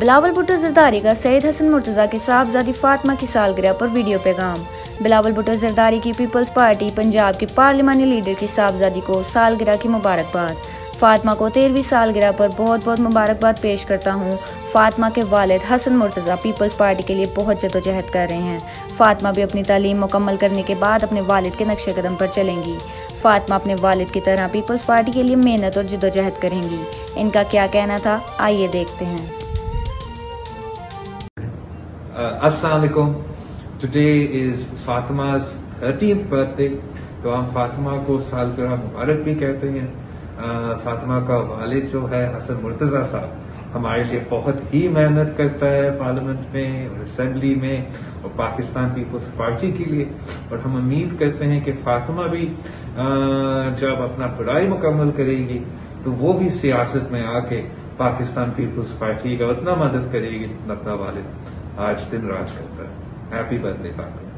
बिलावल भुट्टो जरदारी का सैयद हसन मुर्तज़ा की साहबजादी फातिमा की सालगिरह पर वीडियो पैगाम। बिलावल भुट्टो जरदारी की पीपल्स पार्टी पंजाब के पार्लिमानी लीडर की साहबजादी को सालगिरह की मुबारकबाद। फातिमा को 13वीं सालगिरह पर बहुत बहुत मुबारकबाद पेश करता हूँ। फातिमा के वालिद हसन मुर्तज़ा पीपल्स पार्टी के लिए बहुत जद्दोजहद कर रहे हैं। फातिमा भी अपनी तालीम मुकम्मल करने के बाद अपने वालिद के नक्शे कदम पर चलेंगी। फातिमा अपने वालिद की तरह पीपल्स पार्टी के लिए मेहनत और जद्दोजहद करेंगी। इनका क्या कहना था, आइए देखते हैं। अस्सलाम वालेकुम। Today is Fatima's 13th birthday, तो हम फातिमा को सालगिरह मुबारक भी कहते हैं। फातिमा का वालिद जो है हसन मुर्तज़ा साहब हमारे लिए बहुत ही मेहनत करता है पार्लियामेंट में और असेंबली में और पाकिस्तान पीपल्स पार्टी के लिए, और हम उम्मीद करते हैं कि फातिमा भी जब अपना पढ़ाई मुकम्मल करेगी तो वो भी सियासत में आके पाकिस्तान पीपल्स पार्टी का उतना मदद करेगी जितना अपना वालिद आज दिन रात करता है। Happy birthday Fatima.